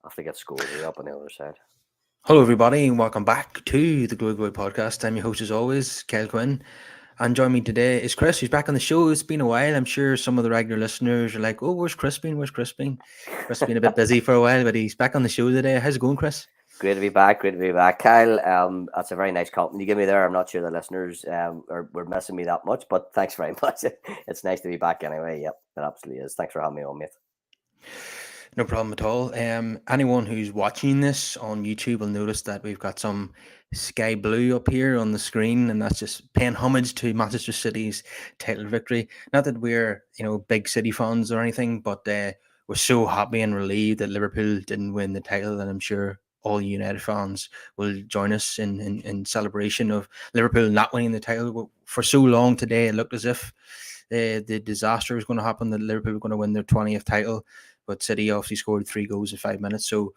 I have to get Scoresy up on the other side. Hello, everybody, and welcome back to the Glory Glory podcast. I'm your host, as always, Kyle Quinn. And joining me today is Chris, who's back on the show. It's been a while. I'm sure some of the regular listeners are like, oh, where's Chris been? Where's Chris been? Chris has been a bit busy for a while, but he's back on the show today. How's it going, Chris? Great to be back. Great to be back, Kyle. That's a very nice compliment you give me there. I'm not sure the listeners were missing me that much, but thanks very much. It's nice to be back anyway. Yep, it absolutely is. Thanks for having me on, mate. No problem at all. Anyone who's watching this on YouTube will notice that we've got some sky blue up here on the screen, and that's just paying homage to Manchester City's title victory. Not that we're, big City fans or anything, but we're so happy and relieved that Liverpool didn't win the title, and I'm sure all United fans will join us in celebration of Liverpool not winning the title. For so long today, it looked as if the disaster was going to happen, that Liverpool were going to win their 20th title. But City obviously scored 3 goals in 5 minutes. So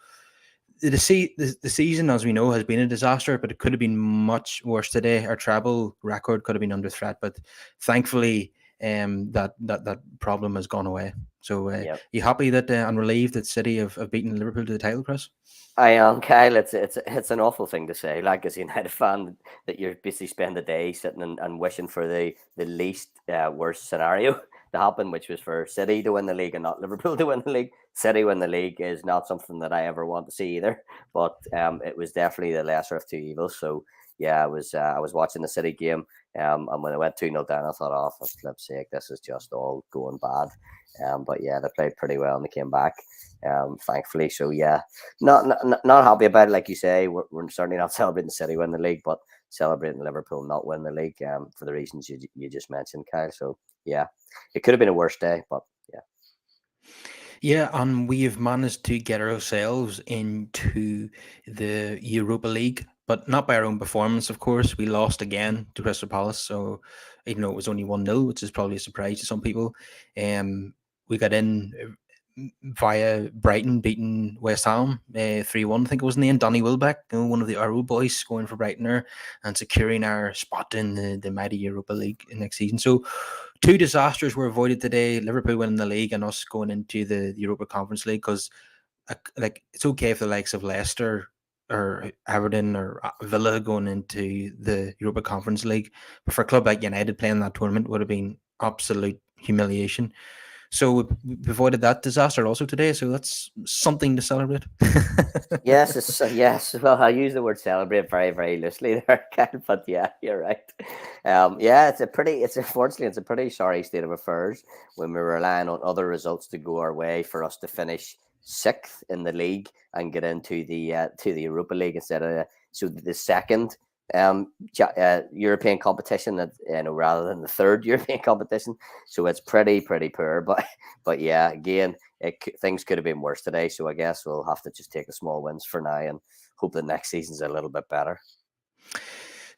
the season, as we know, has been a disaster, but it could have been much worse today. Our treble record could have been under threat, but thankfully that problem has gone away. So you happy that and relieved that City have beaten Liverpool to the title, Chris? I am, Kyle. It's an awful thing to say, like as a United fan, that you're basically spend the day sitting and wishing for the least worst scenario to happen, which was for City to win the league and not Liverpool to win the league. City win the league is not something that I ever want to see either, but it was definitely the lesser of two evils. So yeah, I was watching the City game, and when I went 2-0 down, I thought, oh, for flip's sake, this is just all going bad. But yeah, they played pretty well and they came back, thankfully. So yeah, not happy about it, like you say. We're certainly not celebrating City win the league, but celebrating Liverpool not win the league, for the reasons you just mentioned, Kyle. So yeah, it could have been a worse day, but yeah. Yeah, and we have managed to get ourselves into the Europa League, but not by our own performance, of course. We lost again to Crystal Palace, so even though it was only 1-0, which is probably a surprise to some people. We got in via Brighton beating West Ham 3-1. I think it was in the end. Donny Welbeck, one of our old boys, scoring for Brighton and securing our spot in the mighty Europa League next season. So 2 disasters were avoided today: Liverpool winning the league and us going into the Europa Conference League. Because it's okay if the likes of Leicester or Everton or Villa going into the Europa Conference League, but for a club like United, playing that tournament would have been absolute humiliation. So we avoided that disaster also today. So that's something to celebrate. Yes. Well, I use the word celebrate very, very loosely there, Ken, but yeah, you're right. Yeah, unfortunately, it's a pretty sorry state of affairs when we're relying on other results to go our way for us to finish 6th in the league and get into the Europa League instead of the second European competition, that rather than the third European competition. So it's pretty poor. But yeah, again, things could have been worse today. So I guess we'll have to just take the small wins for now and hope the next season's a little bit better.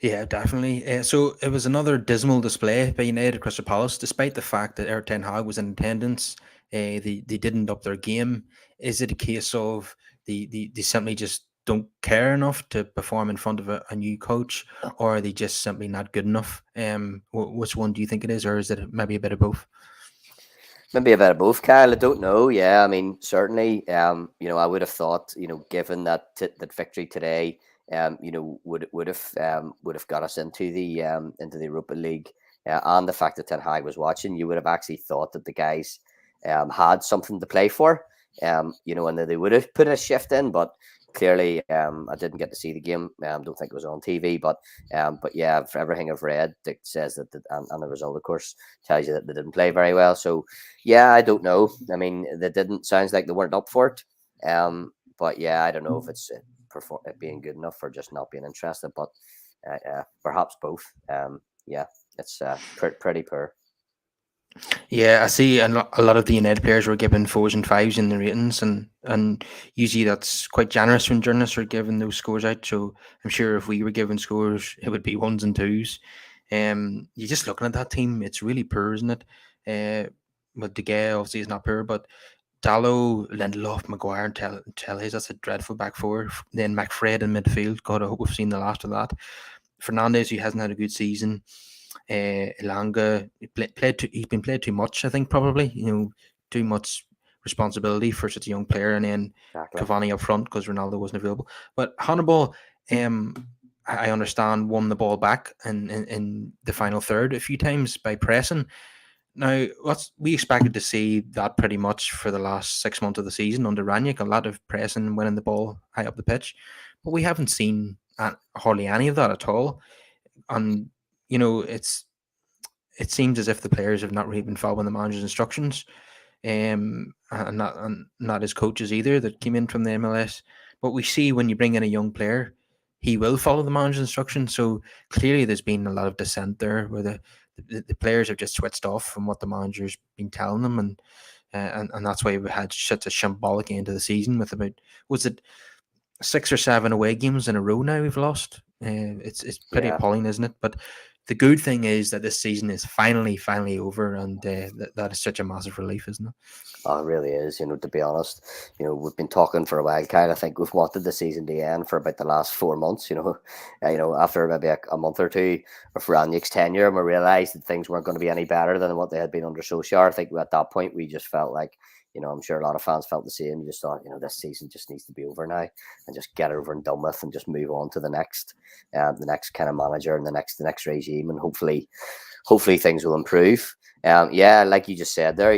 Yeah, definitely. So it was another dismal display by United Crystal Palace, despite the fact that Ten Hag was in attendance. They didn't up their game. Is it a case of they simply just don't care enough to perform in front of a new coach, or are they just simply not good enough? Which one do you think it is, or is it maybe a bit of both? Maybe a bit of both, Kyle. I don't know. Yeah, I mean, certainly, I would have thought, given that victory today, would have got us into the Europa League, and the fact that Ten Hag was watching, you would have actually thought that the guys had something to play for, and that they would have put a shift in, but clearly, I didn't get to see the game. Don't think it was on TV, but yeah, for everything I've read, it says that and the result, of course, tells you that they didn't play very well. So yeah, I don't know. I mean, they didn't. Sounds like they weren't up for it. But yeah, I don't know if it's it being good enough or just not being interested. But perhaps both. Yeah, it's pretty poor. Yeah, I see a lot of the United players were given 4s and 5s in the ratings, and usually that's quite generous when journalists are giving those scores out. So I'm sure if we were given scores, it would be 1s and 2s. You're just looking at that team; it's really poor, isn't it? But De Gea obviously is not poor, but Dallo, Lindelof, Maguire, and Telles, that's a dreadful back four. Then McFred in midfield. God, I hope we've seen the last of that. Fernandes, who hasn't had a good season. Elanga, he's been played too much, I think, probably. Too much responsibility for such a young player, and then Exactly. Cavani up front because Ronaldo wasn't available. But Hannibal, I understand, won the ball back in the final third a few times by pressing. Now, we expected to see that pretty much for the last 6 months of the season under Ranić, a lot of pressing, winning the ball high up the pitch, but we haven't seen hardly any of that at all. And it seems as if the players have not really been following the manager's instructions, and not his coaches either that came in from the MLS. But we see when you bring in a young player, he will follow the manager's instructions. So clearly, there's been a lot of dissent there, where the players have just switched off from what the manager's been telling them, and that's why we had such a shambolic end of the season with about, was it 6 or 7 away games in a row now we've lost. It's pretty Yeah. appalling, isn't it? But the good thing is that this season is finally over, and that is such a massive relief, isn't it? Oh, it really is. To be honest, we've been talking for a while, Kyle. I think we've wanted the season to end for about the last 4 months. After maybe a month or two of Ranić's tenure, and we realised that things weren't going to be any better than what they had been under Solskjaer. I think at that point we just felt like, I'm sure a lot of fans felt the same. You just thought, this season just needs to be over now and just get it over and done with, and just move on to the next kind of manager and the next regime, and hopefully things will improve. Yeah, like you just said there,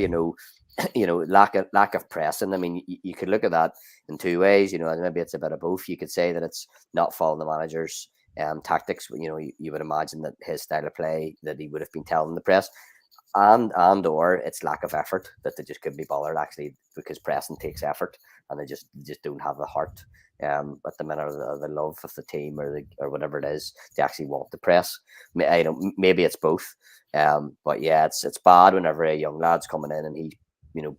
lack of pressing. I mean, you could look at that in two ways. Maybe it's a bit of both. You could say that it's not following the manager's tactics. You would imagine that his style of play that he would have been telling the press, or it's lack of effort, that they just couldn't be bothered actually, because pressing takes effort, and they just don't have the heart at the minute, or the love of the team, or whatever it is, they actually want to press. Maybe it's both. But yeah, it's bad whenever a young lad's coming in and he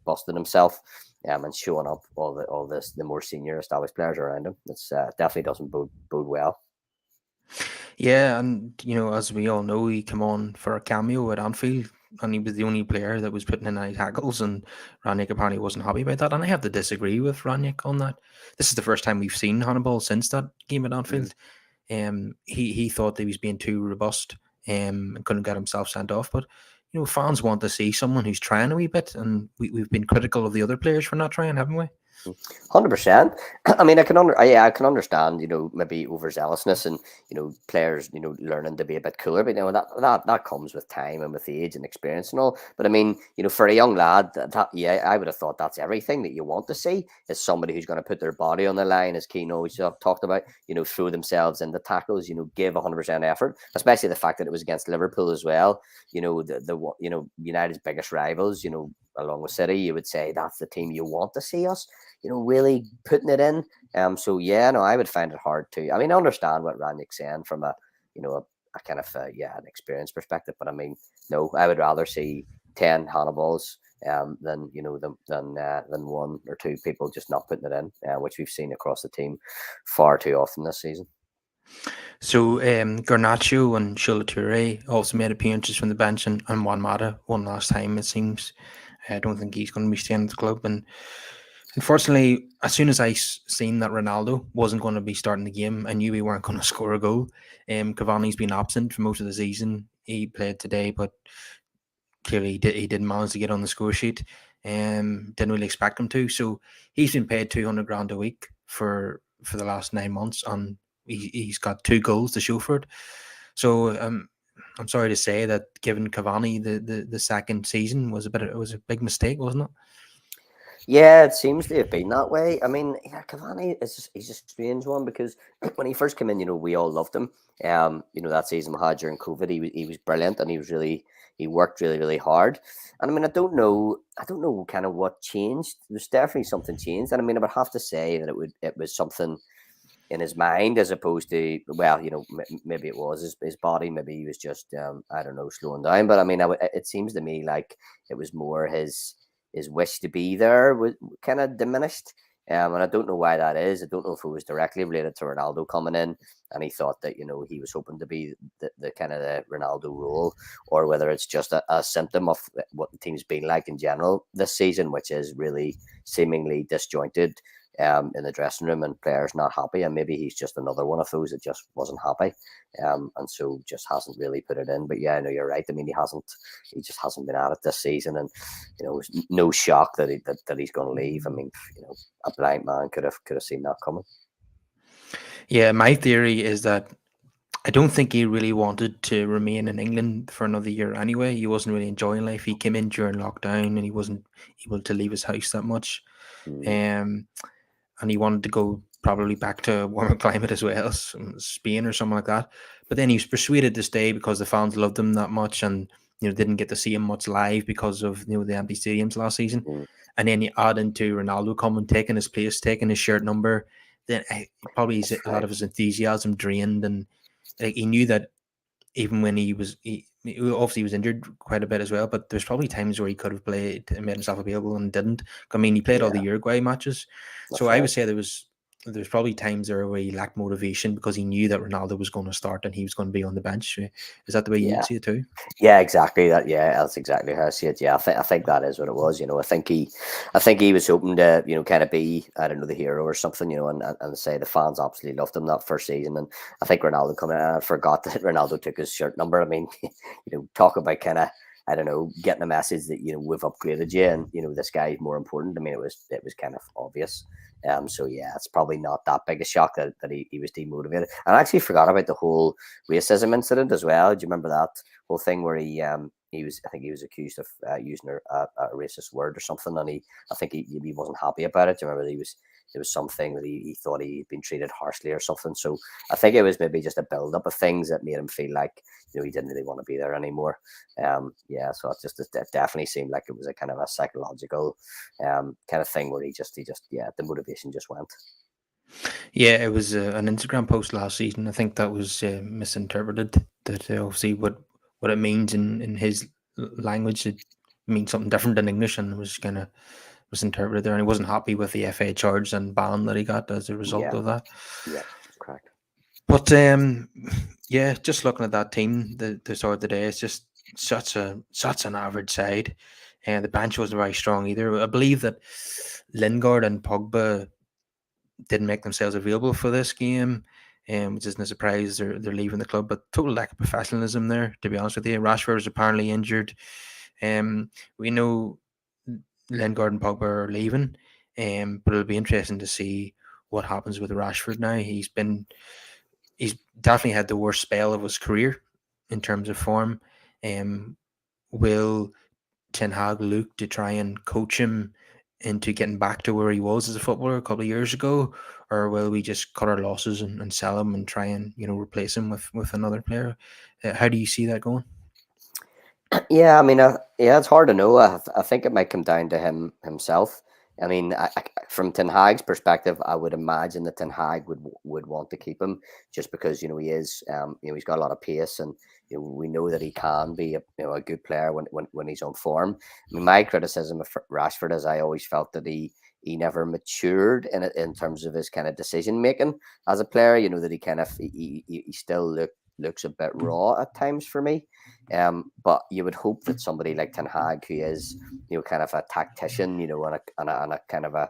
busting himself and showing up all this the more senior established players around him. It's definitely doesn't bode well. Yeah, and as we all know, he came on for a cameo at Anfield, and he was the only player that was putting in any tackles, and Ranić apparently wasn't happy about that. And I have to disagree with Ranić on that. This is the first time we've seen Hannibal since that game at Anfield. He thought that he was being too robust, and couldn't get himself sent off. But fans want to see someone who's trying a wee bit, and we've been critical of the other players for not trying, haven't we? 100%. I mean, I can understand, maybe overzealousness, and players, learning to be a bit cooler. But that comes with time and with age and experience and all. But I mean, for a young lad, I would have thought that's everything that you want to see, is somebody who's going to put their body on the line, as Keno talked about. Throw themselves into tackles. Give 100% effort. Especially the fact that it was against Liverpool as well. United's biggest rivals. Along with City, you would say that's the team you want to see us, really putting it in. So yeah, no, I would find it hard to. I mean, I understand what Ranić's saying from a kind of an experience perspective, but I mean, no, I would rather see 10 Hannibals than one or two people just not putting it in, which we've seen across the team far too often this season. So Garnacho and Shola Toure also made appearances from the bench, and Juan Mata one last time, it seems. I don't think he's going to be staying at the club. And unfortunately, as soon as I seen that Ronaldo wasn't going to be starting the game, I knew we weren't going to score a goal. Cavani's been absent for most of the season. He played today, but clearly he didn't manage to get on the score sheet. Didn't really expect him to. So he's been paid 200 grand a week for the last 9 months, and he's got 2 goals to show for it. So I'm sorry to say that giving Cavani the second season was a big mistake, wasn't it? Yeah, it seems to have been that way. I mean, yeah, Cavani he's a strange one, because when he first came in, we all loved him. That season we had during COVID, he was brilliant, and he worked really, really hard. And I mean, I don't know kind of what changed. There's definitely something changed, and I mean, I would have to say that it was something in his mind, as opposed to, well, maybe it was his body, maybe he was just I don't know, slowing down. But I mean, it seems to me like it was more his wish to be there was kind of diminished. And I don't know why that is. I don't know if it was directly related to Ronaldo coming in, and he thought that he was hoping to be the kind of the Ronaldo role, or whether it's just a symptom of what the team's been like in general this season, which is really seemingly disjointed. in the dressing room and players not happy, and maybe he's just another one of those that just wasn't happy, and so just hasn't really put it in. But yeah, I know you're right. I mean, he just hasn't been at it this season, and it's no shock that he's going to leave. I mean, a blind man could have seen that coming. Yeah, my theory is that I don't think he really wanted to remain in England for another year anyway. He wasn't really enjoying life. He came in during lockdown and he wasn't able to leave his house that much. Mm, Um, and he wanted to go probably back to a warmer climate as well, Spain or something like that. But then he was persuaded to stay because the fans loved him that much, and didn't get to see him much live because of the empty stadiums last season. mm, And then you add into Ronaldo coming, taking his place, taking his shirt number. Then probably that's a lot right. of his enthusiasm drained, and like he knew that even when he obviously was injured quite a bit as well, but there's probably times where he could have played and made himself available and didn't. I mean, he played all the Yeah, Uruguay matches, so that's I would right. say there's probably times there where he lacked motivation because he knew that Ronaldo was going to start and he was going to be on the bench. Is that the way you'd Yeah. see it too? Yeah, exactly. That's exactly how I see it. Yeah, I think that is what it was. I think he was hoping to, kind of be, I don't know, the hero or something, and say the fans absolutely loved him that first season. And I think Ronaldo coming in, I forgot that Ronaldo took his shirt number. I mean, talk about kind of, I don't know, getting a message that we've upgraded you, and this guy is more important. I mean, it was kind of obvious. So yeah, it's probably not that big a shock that he was demotivated. And I actually forgot about the whole racism incident as well. Do you remember that whole thing where I think he was accused of using a racist word or something, and I think he wasn't happy about it. Do you remember there was something that he thought he'd been treated harshly or something. So I think it was maybe just a build up of things that made him feel like he didn't really want to be there anymore. Yeah, so it definitely seemed like it was a kind of a psychological kind of thing where he just yeah, the motivation just went. Yeah, it was an Instagram post last season. I think that was misinterpreted. That obviously what it means in his language, it means something different in English, and was kind of misinterpreted there. And he wasn't happy with the FA charge and ban that he got as a result Yeah, of that. yeah, correct. But yeah, just looking at that team, the start of the day, it's just such an average side, and the bench wasn't very strong either. I believe that Lingard and Pogba didn't make themselves available for this game, which isn't a surprise. They're leaving the club, but total lack of professionalism there. To be honest with you, Rashford is apparently injured. We know Lingard and Pogba are leaving, but it'll be interesting to see what happens with Rashford now. He's definitely had the worst spell of his career in terms of form. Um, will Ten Hag look to try and coach him into getting back to where he was as a footballer a couple of years ago, or will we just cut our losses and sell him and try and replace him with another player? How do you see that going? Yeah, I mean, yeah, it's hard to know. I think it might come down to himself. I mean, from Ten Hag's perspective, I would imagine that Ten Hag would want to keep him just because he is, he's got a lot of pace, and we know that he can be a good player when he's on form. I mean, my criticism of Rashford is I always felt that he never matured in terms of his kind of decision making as a player. That he kind of he still looks a bit raw at times for me. But you would hope that somebody like Ten Hag, who is, kind of a tactician, and a kind of a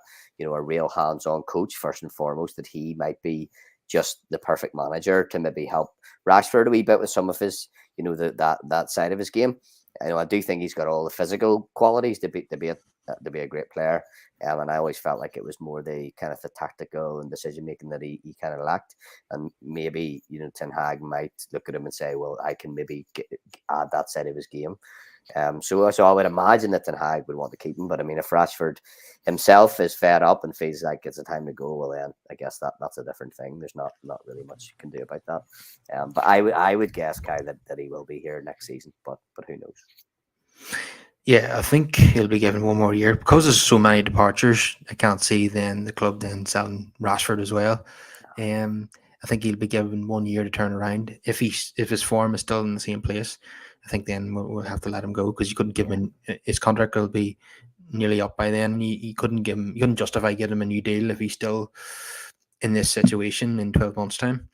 real hands-on coach first and foremost, that he might be just the perfect manager to maybe help Rashford a wee bit with some of his, that side of his game. I do think he's got all the physical qualities to be a great player. And I always felt like it was more the kind of the tactical and decision making that he kind of lacked. And maybe Ten Hag might look at him and say, well, I can maybe add that side of his game. So I would imagine that Ten Hag would want to keep him. But I mean, if Rashford himself is fed up and feels like it's a time to go, well, then I guess that's a different thing. There's not really much you can do about that. But I would guess, Kai, that he will be here next season. But who knows? Yeah, I think he'll be given one more year because there's so many departures. I can't see then the club then selling Rashford as well. I think he'll be given 1 year to turn around. If his form is still in the same place, I think then we'll have to let him go because you couldn't give him his contract will be nearly up by then. You couldn't justify getting him a new deal if he's still in this situation in 12 months' time.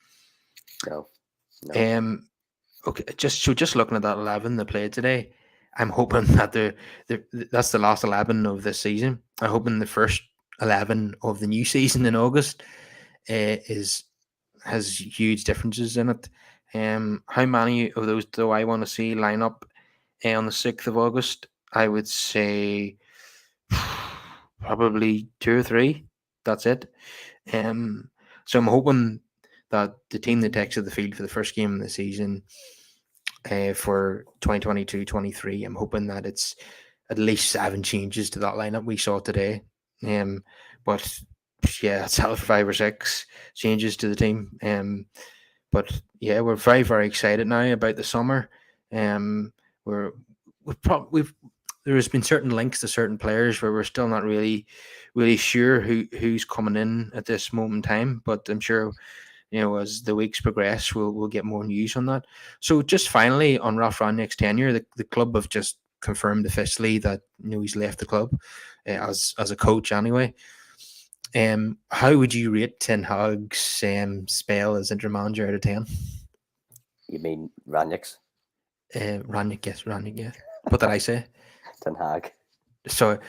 No, no. Okay, just looking at that 11 they played today, I'm hoping that that's the last 11 of this season. I'm hoping the first 11 of the new season in August is has huge differences in it. How many of those do I want to see line up on the 6th of August? I would say probably two or three. That's it. Um, so I'm hoping that the team that takes to the field for the first game of the season for 2022-23, I'm hoping that it's at least 7 changes to that lineup we saw today. But yeah, it's hell for 5 or 6 changes to the team. But yeah, we're very very excited now about the summer. Um, we're we've there has been certain links to certain players where we're still not really sure who's coming in at this moment in time. But I'm sure as the weeks progress, we'll get more news on that. So just finally on Ralph Rangnick's tenure, the club have just confirmed officially that he's left the club as a coach anyway. How would you rate Ten Hag's spell as interim manager out of 10? You mean Raniks? Rangnick, yes, Rangnick, yeah. What did I say? Ten Hag. So,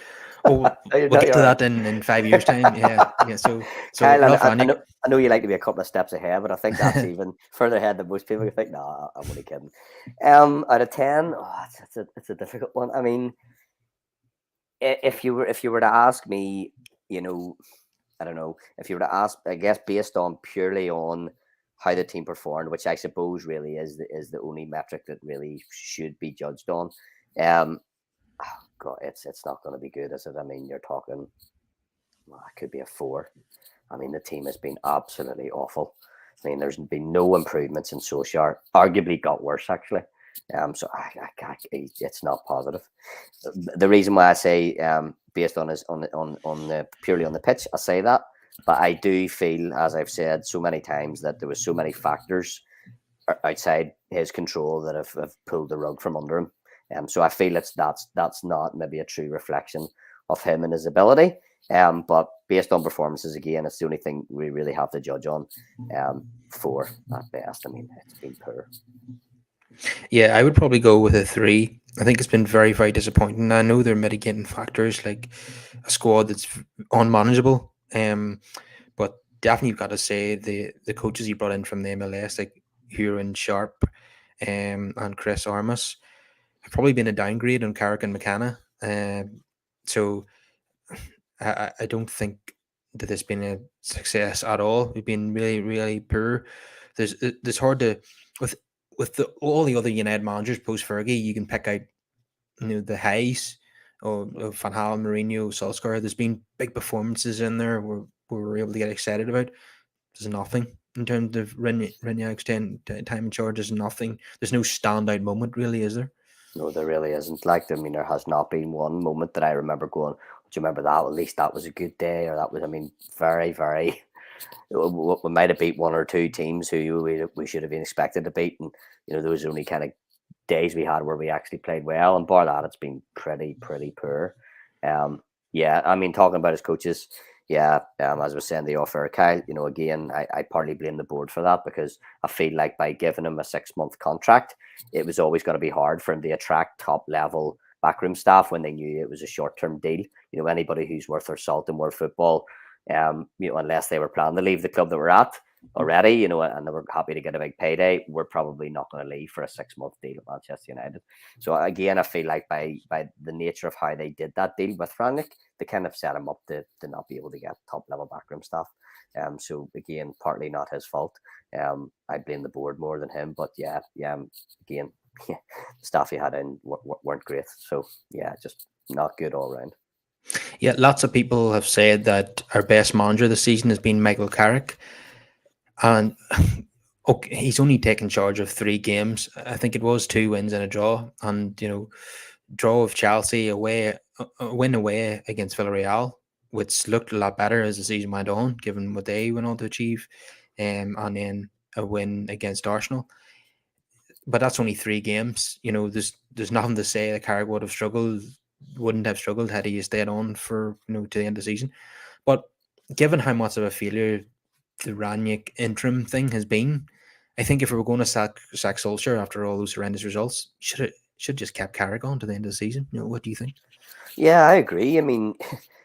oh, No, we'll get you're to all that right. in 5 years' time. Yeah, yeah. So Kyle, Ralph I Rangnick. know, I know you like to be a couple of steps ahead, but I think that's even further ahead than most people. You think, no, I'm only kidding. Out of 10, it's a difficult one. I mean, if you were to ask me, you know, I don't know, if you were to ask, I guess based on purely on how the team performed, which I suppose really is the only metric that really should be judged on. Um, God, it's not going to be good, is it? I mean, you're talking, well, it could be a 4. I mean, the team has been absolutely awful. I mean, there's been no improvements in Solskjaer. Arguably got worse, actually. So it's not positive. The reason why I say, based on his on the purely on the pitch, I say that, but I do feel, as I've said so many times, that there was so many factors outside his control that have pulled the rug from under him. So I feel that's not maybe a true reflection of him and his ability. But based on performances, again, it's the only thing we really have to judge on. 4 at best. I mean, it's been poor. Yeah, I would probably go with a 3. I think it's been very, very disappointing. I know there are mitigating factors like a squad that's unmanageable. But definitely you've got to say the coaches he brought in from the MLS, like Huron Sharp, and Chris Armas, have probably been a downgrade on Carrick and McKenna. So I don't think that there's been a success at all. We've been really, really poor. There's hard to with all the other United managers post Fergie, you can pick out the highs of Van Halen, Mourinho, Solskjaer. There's been big performances in there where we were able to get excited about. There's nothing in terms of Reniak's time in charge. There's nothing. There's no standout moment, really, is there? No, there really isn't. Like, I mean, there has not been one moment that I remember going, do you remember that? At least that was a good day, or that was, I mean, very, very. We might have beat one or two teams who we should have been expected to beat, and those are only kind of days we had where we actually played well. And bar that, it's been pretty poor. Yeah, I mean, talking about his coaches, yeah, as I was saying the offer, Kyle, again, I partly blame the board for that, because I feel like by giving him a 6-month contract, it was always going to be hard for him to attract top level backroom staff when they knew it was a short-term deal. Anybody who's worth their salt in world football, unless they were planning to leave the club that we're at already, and they were happy to get a big payday, we're probably not going to leave for a 6-month deal at Manchester United. So again, I feel like by the nature of how they did that deal with Rangnick, they kind of set him up to not be able to get top level backroom staff. So again, partly not his fault. I blame the board more than him, but yeah, again, the staff he had in weren't great. So yeah, just not good all round. Yeah, lots of people have said that our best manager this season has been Michael Carrick, and okay, he's only taken charge of 3 games. I think it was 2 wins and a draw, and draw of Chelsea away, a win away against Villarreal, which looked a lot better as the season went on, given what they went on to achieve, and then a win against Arsenal. But that's only 3 games. There's nothing to say that Carrick wouldn't have struggled had he stayed on for to the end of the season. But given how much of a failure the Ranić interim thing has been, I think if we were going to sack Solskjaer after all those horrendous results, should just kept Carrick on to the end of the season. What do you think? Yeah, I agree. I mean,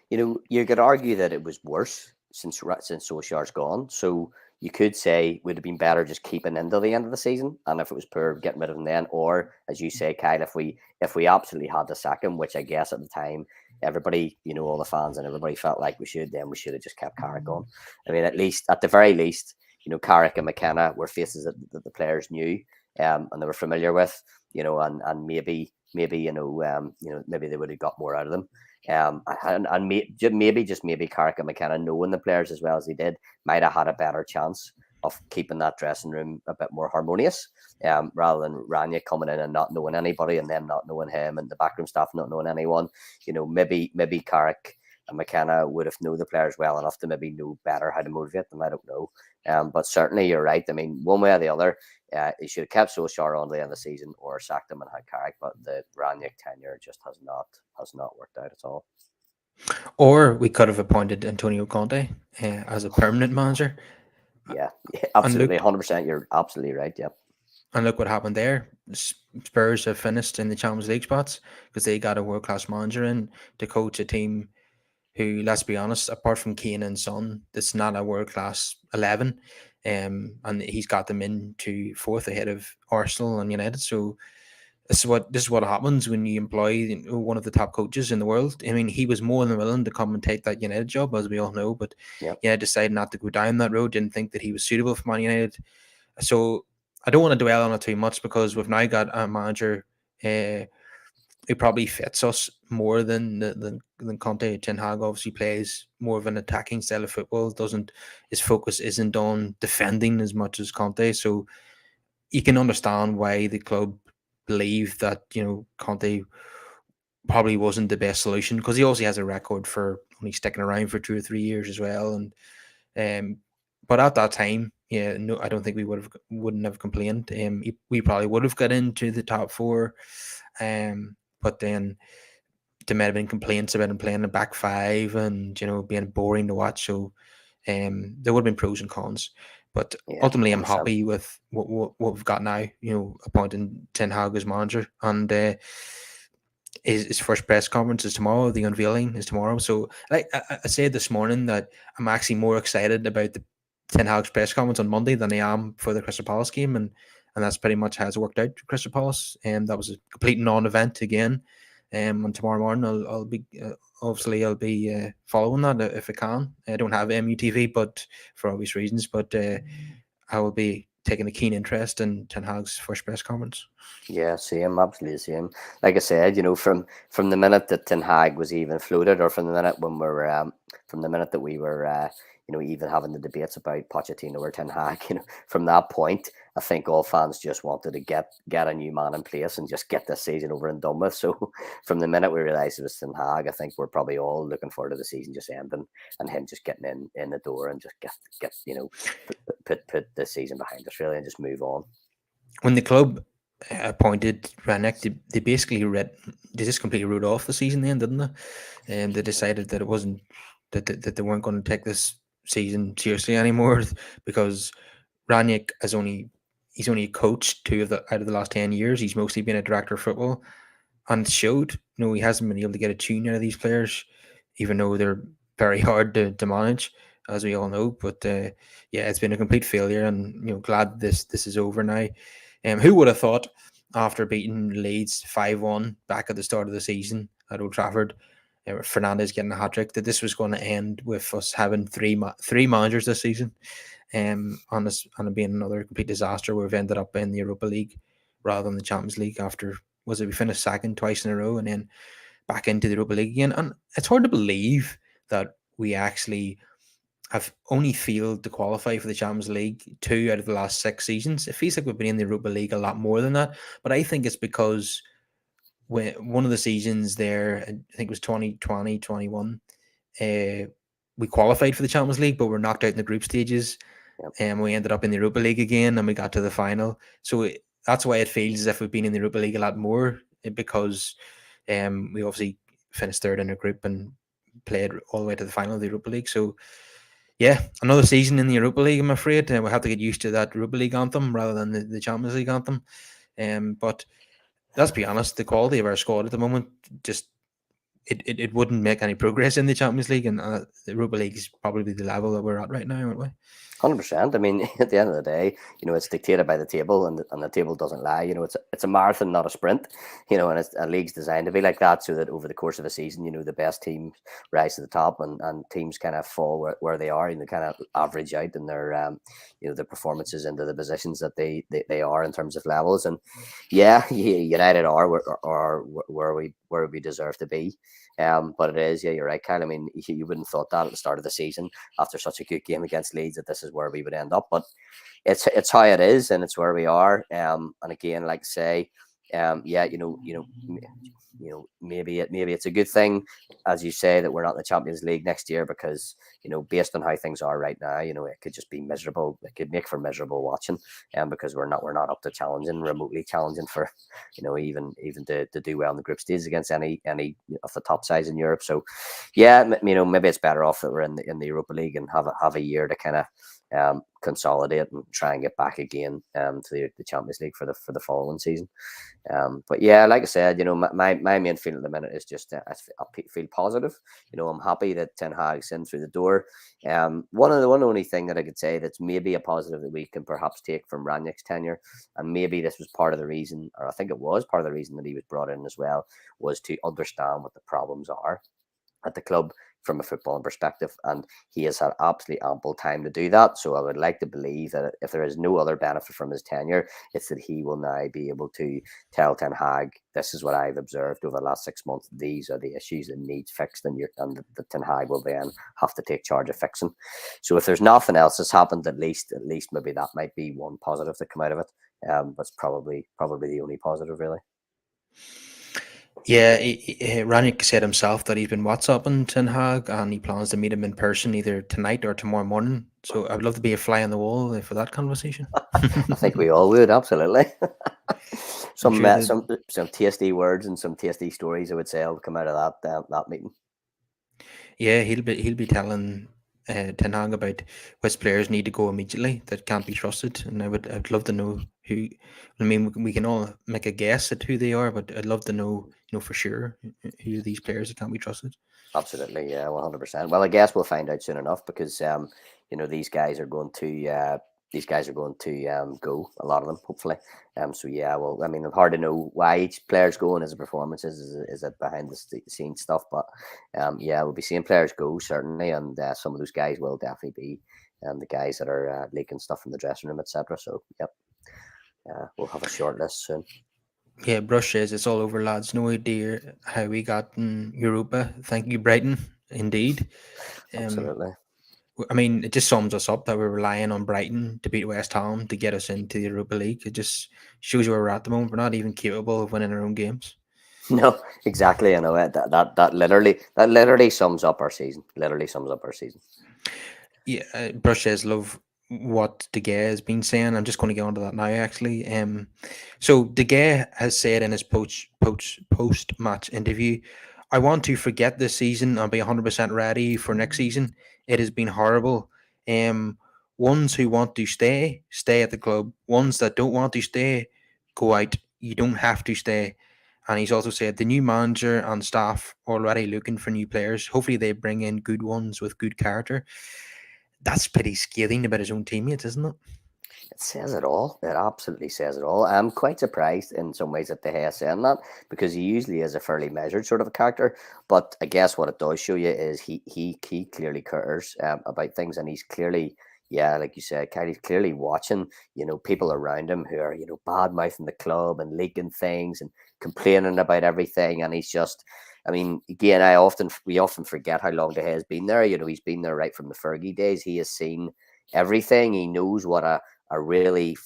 You could argue that it was worse since Solskjaer's gone. So you could say would have been better just keeping into the end of the season, and if it was poor, getting rid of him then, or as you say, Kyle, if we absolutely had to sack him, which I guess at the time everybody, all the fans and everybody felt like we should, then we should have just kept Carrick on. I mean, at the very least, Carrick and McKenna were faces that the players knew, and they were familiar with, and maybe maybe they would have got more out of them. Maybe Carrick and McKenna, knowing the players as well as he did, might have had a better chance of keeping that dressing room a bit more harmonious, rather than Rania coming in and not knowing anybody, and them not knowing him, and the backroom staff not knowing anyone. Maybe Carrick and McKenna would have known the players well enough to maybe know better how to motivate them. I don't know. But certainly you're right. I mean, one way or the other, he should have kept Solskjaer on to the end of the season or sacked him and had Carrick. But the Ranić tenure just has not worked out at all. Or we could have appointed Antonio Conte as a permanent manager. Yeah, And absolutely, look, 100%. You're absolutely right. Yep. and look what happened there. Spurs have finished in the Champions League spots because they got a world class manager in to coach a team who, let's be honest, apart from Kane and Son, it's not a world class 11. And he's got them into fourth ahead of Arsenal and United. So this is what happens when you employ one of the top coaches in the world. I mean, he was more than willing to come and take that United job, as we all know, but Yep. yeah, decided not to go down that road. Didn't think that he was suitable for Man United. So I don't want to dwell on it too much because we've now got a manager who probably fits us more than Conte. Ten Hag obviously plays more of an attacking style of football. Doesn't His focus isn't on defending as much as Conte. So you can understand why the club believe that Conte probably wasn't the best solution because he also has a record for only sticking around for 2 or 3 years as well. And but at that time, yeah, no, I don't think we wouldn't have complained. We probably would have got into the top four. But then there might have been complaints about him playing the back five and being boring to watch. So there would have been pros and cons. But Yeah, ultimately, I'm 100%. happy with what we've got now. Appointing Ten Hag as manager, and his first press conference is tomorrow. The unveiling is tomorrow. So, like I said this morning, that I'm actually more excited about the Ten Hag's press conference on Monday than I am for the Crystal Palace game, and that's pretty much how it's worked out to Crystal Palace. And that was a complete non-event again. And tomorrow morning, I'll be obviously I'll be following that if I can. I don't have MUTV, but for obvious reasons. But I will be taking a keen interest in Ten Hag's first press conference. Yeah, same, absolutely same. Like I said, from the minute that Ten Hag was even floated, or from the minute that we were, even having the debates about Pochettino or Ten Hag, from that point, I think all fans just wanted to get a new man in place and just get this season over and done with. So from the minute we realised it was Ten Hag, I think we're probably all looking forward to the season just ending and him just getting in the door and just get put the season behind us really and just move on. When the club appointed Ranić, they basically they just completely wrote off the season then, didn't they? And they decided that it wasn't that they weren't going to take this season seriously anymore because Ranić he's only coached out of the last 10 years. He's mostly been a director of football, and it showed. He hasn't been able to get a tune out of these players, even though they're very hard to manage, as we all know. But yeah, it's been a complete failure, and glad this is over now. Who would have thought after beating Leeds 5-1 back at the start of the season at Old Trafford, Fernandes getting a hat trick, that this was going to end with us having three managers this season, and it being another complete disaster where we've ended up in the Europa League rather than the Champions League after we finished second twice in a row and then back into the Europa League again. And it's hard to believe that we actually have only failed to qualify for the Champions League 2 out of the last 6 seasons. It feels like we've been in the Europa League a lot more than that. But I think it's because when one of the seasons there, I think it was 2020, 21, we qualified for the Champions League, but we're knocked out in the group stages. Yep. And we ended up in the Europa League again and we got to the final. So that's why it feels as if we've been in the Europa League a lot more, because we obviously finished third in a group and played all the way to the final of the Europa League. So yeah, another season in the Europa League, I'm afraid. We'll have to get used to that Europa League anthem rather than the Champions League anthem. But let's be honest, the quality of our squad at the moment just it wouldn't make any progress in the Champions League, and the Europa League is probably the level that we're at right now, aren't we? 100%. I mean, at the end of the day, it's dictated by the table, and the table doesn't lie. It's a marathon, not a sprint. And it's a league's designed to be like that, so that over the course of a season, the best teams rise to the top, and teams kind of fall where they are, and they kind of average out in their their performances into the positions that they are in terms of levels. And yeah, United are where we deserve to be. But it is, yeah, you're right, Kyle. I mean, you wouldn't have thought that at the start of the season after such a good game against Leeds that this is where we would end up. But it's how it is, and it's where we are. And again, like I say, yeah, maybe it's a good thing, as you say, that we're not in the Champions League next year, because based on how things are right now, it could just be miserable. It could make for miserable watching, because we're not up to challenging, remotely challenging for, even to do well in the group stages against any of the top sides in Europe. So, yeah, maybe it's better off that we're in the Europa League and have a year to kind of consolidate and try and get back again to the Champions League for the following season. But yeah, like I said, my main feeling at the minute is just I feel positive. I'm happy that Ten Hag's in through the door. One only thing that I could say that's maybe a positive that we can perhaps take from Ranić's tenure, and maybe this was part of the reason, or I think it was part of the reason that he was brought in as well, was to understand what the problems are at the club from a footballing perspective, and he has had absolutely ample time to do that. So I would like to believe that if there is no other benefit from his tenure, it's that he will now be able to tell Ten Hag, this is what I've observed over the last 6 months. These are the issues that needs fixed, and the Ten Hag will then have to take charge of fixing. So if there's nothing else that's happened, at least maybe that might be one positive that come out of it. But it's probably the only positive, really. Yeah, Ranić said himself that he's been WhatsApping Ten Hag and he plans to meet him in person either tonight or tomorrow morning. So I would love to be a fly on the wall for that conversation. I think we all would, absolutely. I'm some sure uh, that, some tasty words and some tasty stories, I would say, will come out of that meeting. yeah, he'll be telling Ten Hag about which players need to go immediately that can't be trusted, and I'd love to know who. I mean, we can all make a guess at who they are, but I'd love to know, for sure, who these players that can't be trusted. Absolutely, yeah, 100%. Well, I guess we'll find out soon enough, because these guys are going to go, a lot of them, hopefully. So yeah, well, I mean, it's hard to know why each player's going. As a performance, is it behind the scenes stuff? But yeah, we'll be seeing players go, certainly, and some of those guys will definitely be the guys that are leaking stuff from the dressing room, etc. So yep, we'll have a short list soon. Yeah, Brush says it's all over, lads. No idea how we got in Europa. Thank you, Brighton. Indeed. Um, Absolutely. I mean, it just sums us up that we're relying on Brighton to beat West Ham to get us into the Europa League. It just shows you where we're at the moment. We're not even capable of winning our own games. No, exactly. I know it. That literally sums up our season. Literally sums up our season. Yeah, Brush says love what De Gea has been saying. I'm just going to get onto that now, actually. So De Gea has said in his post match interview, "I want to forget this season and be 100% ready for next season. It has been horrible. Um, ones who want to stay at the club. Ones that don't want to stay, go out. You don't have to stay." And he's also said the new manager and staff are already looking for new players. Hopefully, they bring in good ones with good character. That's pretty scathing about his own teammates, isn't it? It says it all. It absolutely says it all. I'm quite surprised in some ways that De Gea saying that, because he usually is a fairly measured sort of a character. But I guess what it does show you is he clearly cares about things, and he's clearly, yeah, like you said, Kylie's clearly watching people around him who are bad mouthing the club and leaking things and complaining about everything, and he's just. I mean, again, we often forget how long De Gea has been there. He's been there right from the Fergie days. He has seen everything. He knows what a really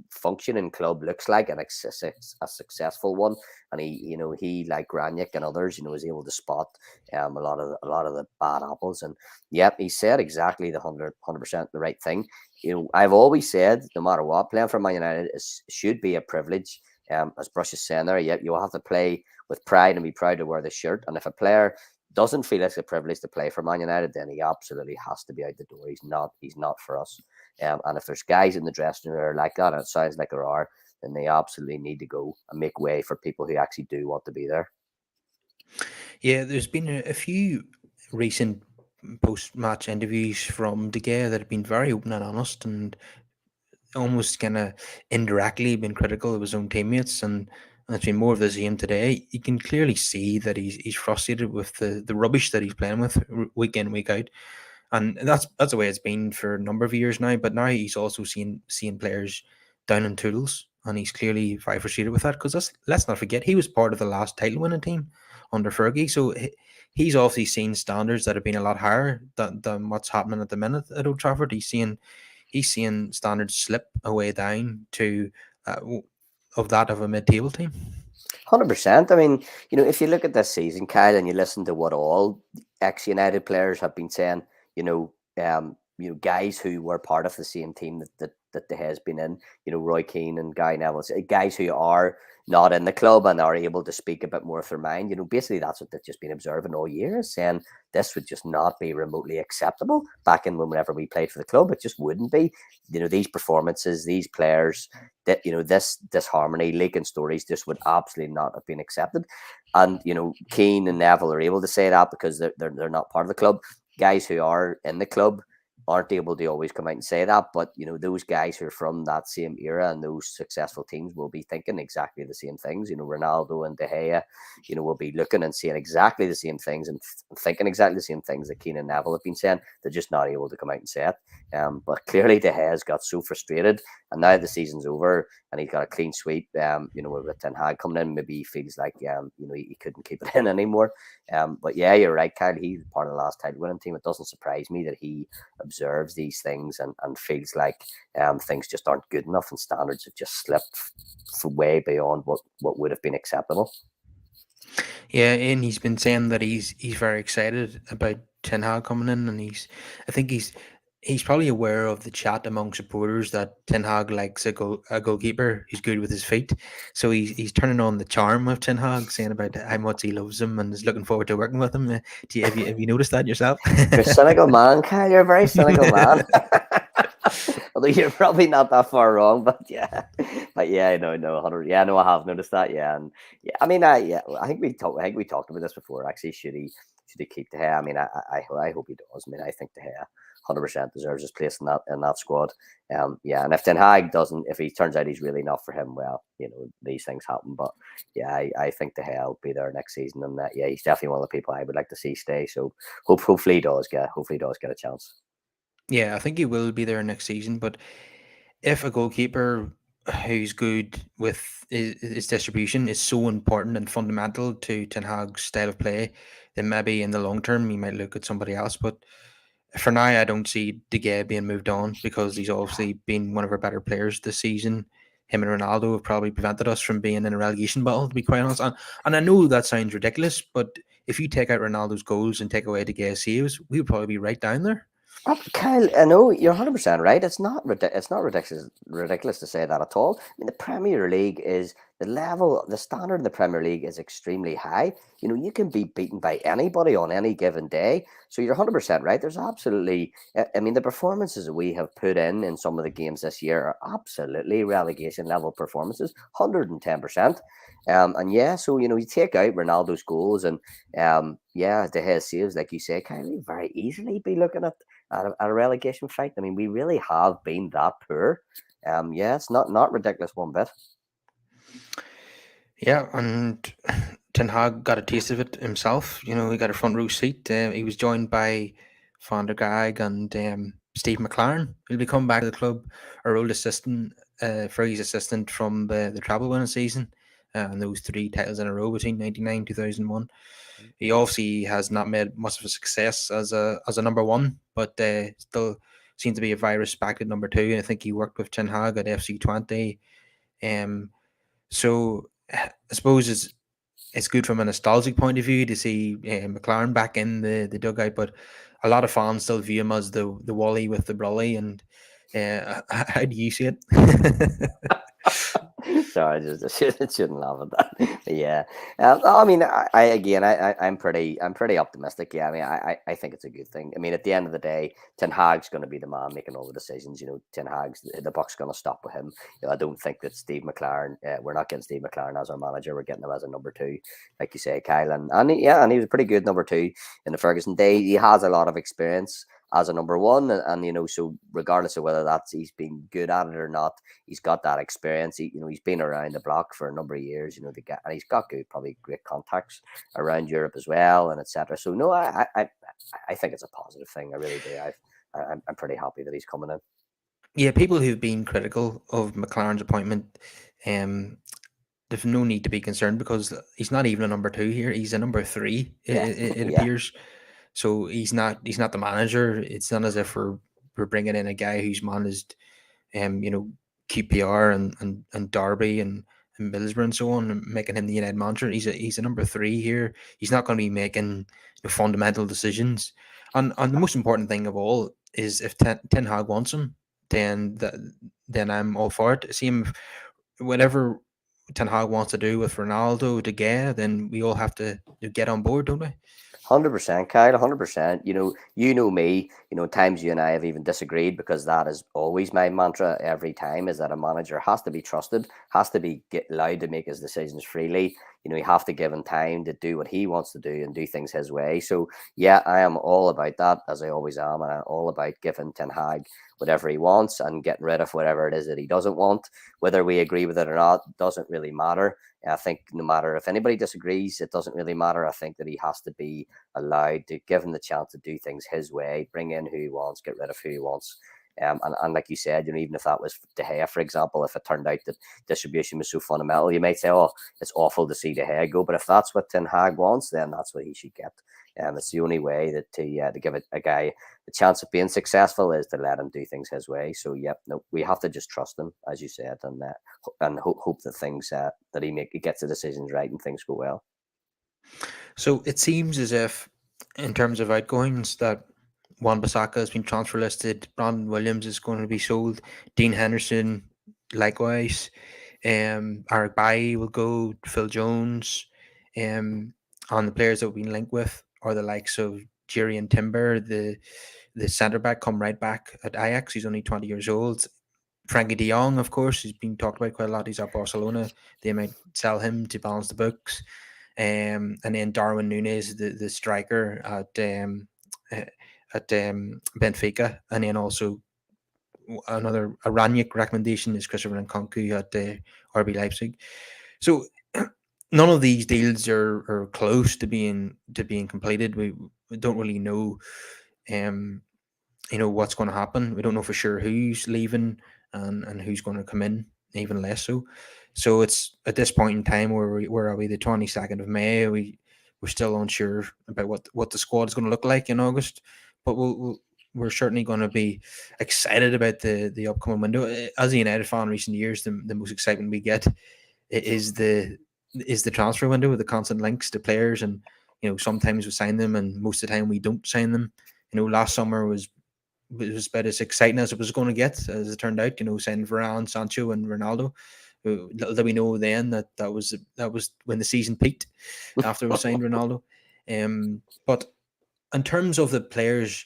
functioning club looks like, and a successful one. And he like Granic and others, is able to spot a lot of the bad apples. And yep, he said exactly the 100% the right thing. I've always said, no matter what, playing for Man United should be a privilege. As Brush is saying there, yep, you'll have to play with pride and be proud to wear the shirt. And if a player doesn't feel it's a privilege to play for Man United, then he absolutely has to be out the door. He's not for us. And if there's guys in the dressing room that are like that, and it sounds like there are, then they absolutely need to go and make way for people who actually do want to be there. Yeah, there's been a few recent post-match interviews from De Gea that have been very open and honest, and almost kind of indirectly been critical of his own teammates, and it's been more of the same today. You can clearly see that he's frustrated with the rubbish that he's playing with week in, week out, and that's the way it's been for a number of years now. But now he's also seeing players down in tools, and he's clearly very frustrated with that because let's not forget he was part of the last title winning team under Fergie, so he's obviously seen standards that have been a lot higher than what's happening at the minute at Old Trafford. He's seeing standards slip away down to uh, of that of a mid-table team. 100%. I mean, if you look at this season, Kyle, and you listen to what all ex-United players have been saying, guys who were part of the same team that they has been in, Roy Keane and Guy Neville, guys who are not in the club and are able to speak a bit more of their mind. Basically that's what they've just been observing all year, saying this would just not be remotely acceptable back in whenever we played for the club. It just wouldn't be. These performances, these players, that this harmony, leaking stories, just would absolutely not have been accepted. And Keane and Neville are able to say that because they're not part of the club. Guys who are in the club aren't able to always come out and say that, but those guys who are from that same era and those successful teams will be thinking exactly the same things. Ronaldo and De Gea, will be looking and saying exactly the same things and thinking exactly the same things that Keane and Neville have been saying. They're just not able to come out and say it. But clearly De Gea's got so frustrated, and now the season's over and he's got a clean sweep. With Ten Hag coming in, maybe he feels like he couldn't keep it in anymore. But yeah, you're right, Kyle. He's part of the last title winning team. It doesn't surprise me that he observes these things and feels like things just aren't good enough and standards have just slipped way beyond what would have been acceptable. Yeah, and he's been saying that he's very excited about Ten Hag coming in, and I think he's probably aware of the chat among supporters that Ten Hag likes a goalkeeper who's good with his feet. So he's turning on the charm of Ten Hag, saying about how much he loves him and is looking forward to working with him. Have you noticed that yourself? You're a cynical man, Kyle. You're a very cynical man. Although you're probably not that far wrong, but yeah, no, 100. Yeah, no, I have noticed that. Yeah, and yeah, I mean, I think we talked about this before. Actually, should he keep De Gea? I mean, I hope he does. I mean, I think De Gea 100% deserves his place in that squad. Yeah, and if Ten Hag doesn't, if he turns out he's really not for him, well, these things happen. But yeah, I think De Gea will be there next season, and yeah, he's definitely one of the people I would like to see stay. So hopefully he does get a chance. Yeah, I think he will be there next season. But if a goalkeeper who's good with his distribution is so important and fundamental to Ten Hag's style of play, then maybe in the long term he might look at somebody else. But for now, I don't see De Gea being moved on because he's obviously been one of our better players this season. Him and Ronaldo have probably prevented us from being in a relegation battle, to be quite honest. And I know that sounds ridiculous, but if you take out Ronaldo's goals and take away De Gea's saves, we would probably be right down there. Kyle, I know you're 100% right. It's not ridiculous to say that at all. I mean, the Premier League is the standard in the Premier League is extremely high. You can be beaten by anybody on any given day. So you're 100% right. There's absolutely, I mean, the performances that we have put in some of the games this year are absolutely relegation level performances, 110%. And yeah, so you take out Ronaldo's goals and yeah, De Gea saves, like you say, Kyle, you very easily be looking at a relegation fight. I mean, we really have been that poor. Yeah, it's not ridiculous one bit. Yeah, and Ten Hag got a taste of it himself. He got a front row seat. He was joined by Van der Gaag and Steve McLaren. He'll be coming back to the club, our old assistant, Fergie's assistant from the treble winning season, and those 3 titles in a row between 99 2001. He obviously has not made much of a success as a number one, but still seems to be a very respected number two. And I think he worked with Ten Hag at FC20. So I suppose it's good from a nostalgic point of view to see McLaren back in the dugout, but a lot of fans still view him as the Wally with the brolly. And how do you see it? Sorry, I shouldn't laugh at that. Yeah, I mean, I'm pretty optimistic. Yeah, I mean, I think it's a good thing. I mean, at the end of the day, Ten Hag's going to be the man making all the decisions. Ten Hag's the buck's going to stop with him. I don't think that Steve McLaren. We're not getting Steve McLaren as our manager. We're getting him as a number two, like you say, Kyle. And he was a pretty good number two in the Ferguson day. He has a lot of experience as a number one, and so regardless of whether that's he's been good at it or not, he's got that experience. He's been around the block for a number of years. And he's got good, probably great contacts around Europe as well, and etc. So no, I think it's a positive thing. I really do. I'm pretty happy that he's coming in. Yeah, people who've been critical of McLaren's appointment, um, there's no need to be concerned because he's not even a number two here. He's a number three. It, Yeah, it, it yeah, appears. So he's not the manager. It's not as if we're bringing in a guy who's managed you know, QPR and Derby and Middlesbrough and so on, and making him the United manager. He's a number three here. He's not going to be making fundamental decisions. And the most important thing of all is if Ten Hag wants him, then then I'm all for it. See him whatever Ten Hag wants to do with Ronaldo, De Gea, then we all have to get on board, don't we? 100%, Kyle, 100%. You know me. Times you and I have even disagreed because that is always my mantra every time is that a manager has to be trusted, has to be allowed to make his decisions freely. You have to give him time to do what he wants to do and do things his way. So yeah, I am all about that as I always am, and I'm all about giving Ten Hag whatever he wants and getting rid of whatever it is that he doesn't want. Whether we agree with it or not doesn't really matter. I think no matter if anybody disagrees, it doesn't really matter. I think that he has to be allowed to give him the chance to do things his way, bring in who he wants, get rid of who he wants. And like you said, even if that was De Gea, for example, if it turned out that distribution was so fundamental, you might say, oh, it's awful to see De Gea go. But if that's what Ten Hag wants, then that's what he should get. It's the only way that to give a guy the chance of being successful is to let him do things his way. So, yep, no, we have to just trust him, as you said, and hope that things that he gets the decisions right and things go well. So it seems as if, in terms of outgoings, that Juan Bissaka has been transfer listed. Brandon Williams is going to be sold. Dean Henderson, likewise. Eric Bailly will go. Phil Jones. On the players that we've been linked with are the likes of Jerry and Timber, the centre back, come right back at Ajax. He's only 20 years old. Frankie de Jong, of course, he's been talked about quite a lot. He's at Barcelona. They might sell him to balance the books. And then Darwin Nunes, the striker uh, at Benfica, and then also another Aranyik recommendation is Christopher Nkunku at RB Leipzig. So none of these deals are close to being completed. We don't really know, um, what's going to happen. We don't know for sure who's leaving and who's going to come in, even less so. So it's at this point in time where are we? The 22nd of May. We're still unsure about what the squad is going to look like in August, but we're certainly going to be excited about the upcoming window. As a United fan, in recent years, the most excitement we get is the transfer window with the constant links to players, and sometimes we sign them, and most of the time we don't sign them. Last summer was about as exciting as it was going to get, as it turned out. Signing Varane, Sancho, and Ronaldo. Little did we know then that was when the season peaked after we signed Ronaldo. But in terms of the players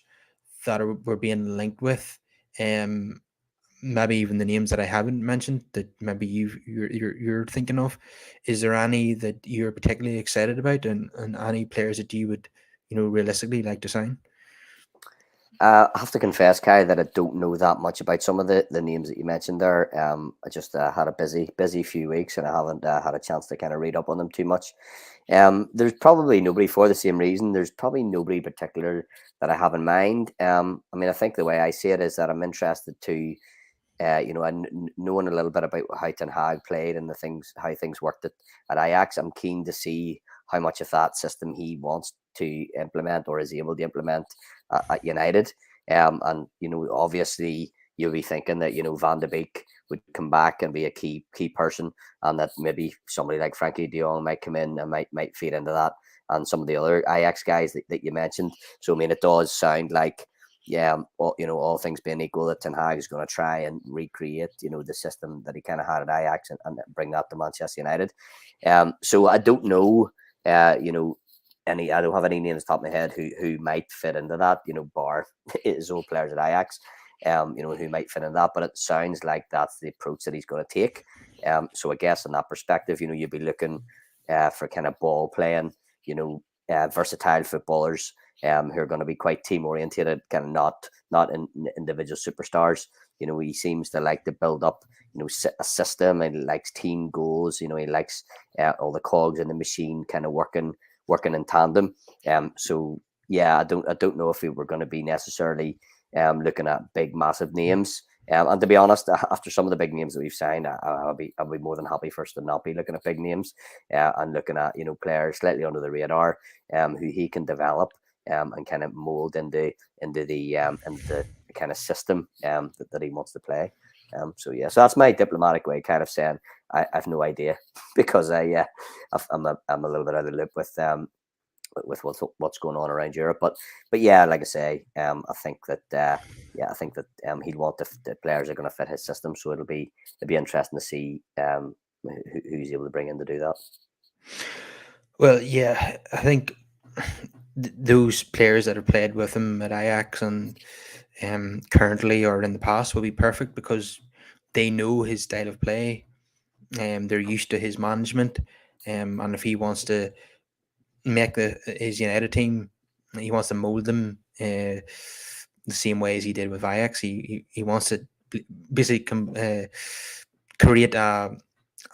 that were being linked with, maybe even the names that I haven't mentioned that maybe you're thinking of, is there any that you're particularly excited about, and any players that you would realistically like to sign? I have to confess, Kai, that I don't know that much about some of the names that you mentioned there. I just had a busy few weeks, and I haven't had a chance to kind of read up on them too much. There's probably nobody for the same reason. There's probably nobody particular that I have in mind. I mean, I think the way I see it is that I'm interested to and knowing a little bit about how Ten Hag played and how things worked at Ajax. I'm keen to see how much of that system he wants to implement or is able to implement at United. And obviously you'll be thinking that Van de Beek would come back and be a key person, and that maybe somebody like Frankie De Jong might come in and might feed into that, and some of the other Ajax guys that you mentioned. So I mean, it does sound like yeah, all things being equal, that Ten Hag is going to try and recreate, the system that he kind of had at Ajax, and bring that to Manchester United. So I don't know, I don't have any names top of my head who might fit into that, bar his old players at Ajax, who might fit in that, but it sounds like that's the approach that he's going to take. So I guess in that perspective, you'd be looking for kind of ball playing, versatile footballers, who are going to be quite team oriented, kind of not individual superstars. He seems to like to build up, a system, and he likes team goals. He likes all the cogs in the machine kind of working in tandem. So yeah, I don't know if we were going to be necessarily looking at big massive names. And to be honest, after some of the big names that we've signed, I'll be more than happy for us to not be looking at big names, and looking at players slightly under the radar, who he can develop, and kind of mold into the kind of system, that he wants to play. So yeah, so that's my diplomatic way, kind of saying I've no idea because I'm a little bit out of the loop with what's going on around Europe. But yeah, like I say, I think that he'd want the players are going to fit his system. So it'll be interesting to see who's able to bring in to do that. Well, yeah, I think those players that have played with him at Ajax and currently or in the past will be perfect because they know his style of play. They're used to his management, and if he wants to make his United team, he wants to mold them the same way as he did with Ajax. He wants to basically create an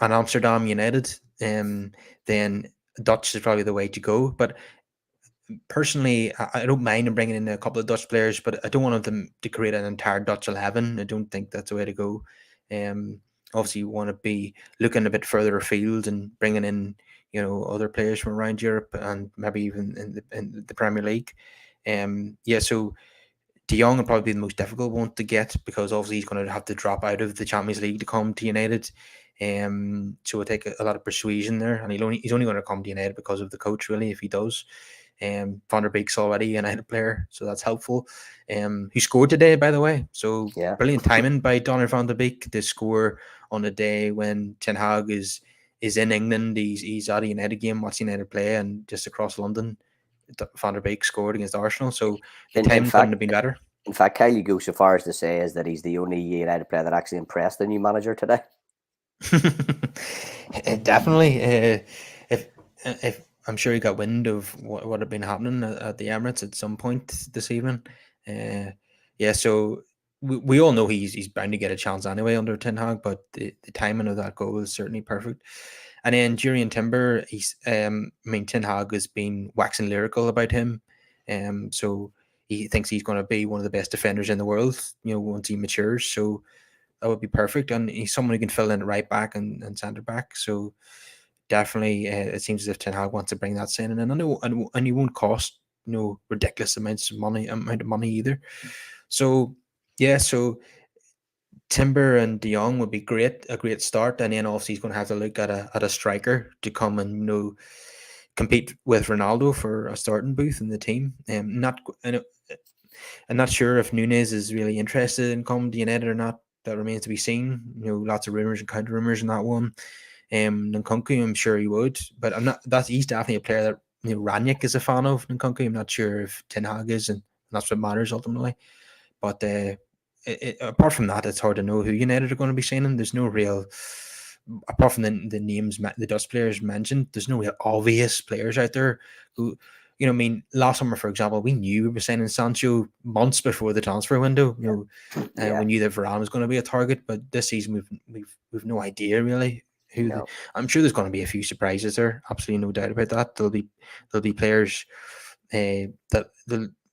Amsterdam United. Then Dutch is probably the way to go. But personally, I don't mind him bringing in a couple of Dutch players, but I don't want them to create an entire Dutch 11. I don't think that's the way to go. Obviously, you want to be looking a bit further afield and bringing in, other players from around Europe and maybe even in the Premier League. Yeah, so De Jong will probably be the most difficult one to get because obviously he's going to have to drop out of the Champions League to come to United. So it'll take a lot of persuasion there, and he's only going to come to United because of the coach, really, if he does. Van der Beek's already a United player, so that's helpful. Who scored today, by the way? So Yeah, brilliant timing by Donner van der Beek to score on a day when Ten Hag is in England. He's at a United game, watching United play, and just across London, Van der Beek scored against Arsenal. So the in timing couldn't fact, have been better. Kyle, you go so far as to say is that he's the only United player that actually impressed the new manager today. Definitely. If I'm sure he got wind of what had been happening at the Emirates at some point this evening. Yeah, so we all know he's bound to get a chance anyway under Ten Hag, but the timing of that goal is certainly perfect. And then Jurriën Timber, Ten Hag has been waxing lyrical about him. So he thinks he's going to be one of the best defenders in the world, once he matures. So that would be perfect. And he's someone who can fill in at right back and centre back. So definitely, it seems as if Ten Hag wants to bring that in, and I know, and he won't cost ridiculous amount of money either. So yeah, so Timber and De Jong would be a great start, and then obviously he's going to have to look at a striker to come and compete with Ronaldo for a starting booth in the team. I'm not sure if Nunes is really interested in coming to United or not. That remains to be seen. Lots of rumors and counter rumors in that one. Nkunku, I'm sure he would, but I'm not. He's definitely a player that Ranić is a fan of. Nkunku, I'm not sure if Ten Hag is, and that's what matters ultimately. But apart from that, it's hard to know who United are going to be signing. There's no real, apart from the names the Dutch players mentioned, there's no real obvious players out there who. Last summer, for example, we knew we were signing Sancho months before the transfer window. Yeah. We knew that Varane was going to be a target, but this season we've no idea really who. No. I'm sure there's going to be a few surprises there. Absolutely no doubt about that. There'll be players that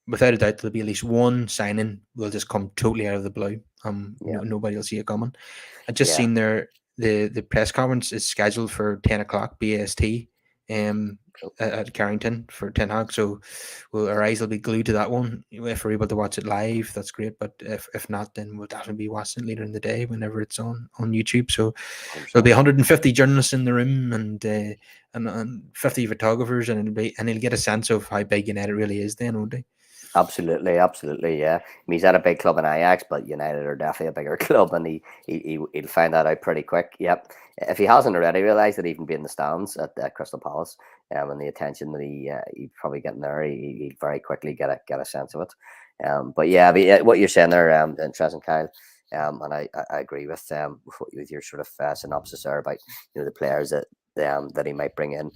without a doubt there'll be at least one signing will just come totally out of the blue. Yeah. Nobody will see it coming. I just Yeah. seen there the press conference is scheduled for 10 o'clock BST. At Carrington for Ten Hag, so our eyes will be glued to that one. If we're able to watch it live, that's great. But if not, then we'll definitely be watching it later in the day whenever it's on YouTube. So 100%. there'll be 150 journalists in the room and 50 photographers, and he'll get a sense of how big United really is. Then, won't they? Absolutely, absolutely, yeah. I mean, he's at a big club in Ajax, but United are definitely a bigger club, and he'll find that out pretty quick. Yep, if he hasn't already realised that, even being in the stands at Crystal Palace, and the attention that he's probably getting there, he'd very quickly get a sense of it. But yeah, what you're saying there, interesting, Kyle. And I agree with your sort of synopsis there about the players that he might bring in.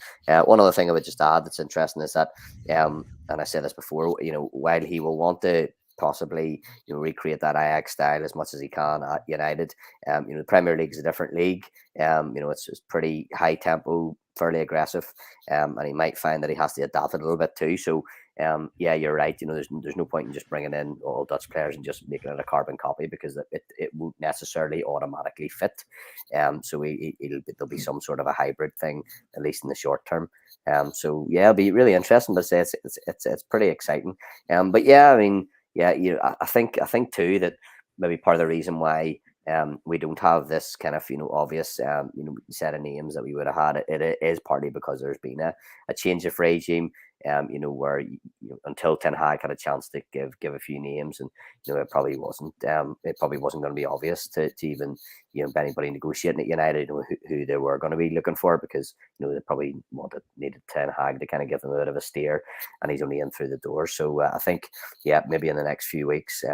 One other thing I would just add that's interesting is that and I said this before, while he will want to possibly recreate that Ajax style as much as he can at United, the Premier League is a different league. It's pretty high tempo, fairly aggressive, and he might find that he has to adapt it a little bit too. So yeah, you're right. There's no point in just bringing in all Dutch players and just making it a carbon copy, because it won't necessarily automatically fit. So there'll be some sort of a hybrid thing, at least in the short term. So yeah, it'll be really interesting to say. It's pretty exciting. But yeah, I mean, yeah, I think too that maybe part of the reason why we don't have this kind of obvious set of names that we would have had, it is partly because there's been a change of regime. Where until Ten Hag had a chance to give a few names, and it probably wasn't going to be obvious to even anybody negotiating at United, who they were going to be looking for, because they probably needed Ten Hag to kind of give them a bit of a steer, and he's only in through the door. So I think, yeah, maybe in the next few weeks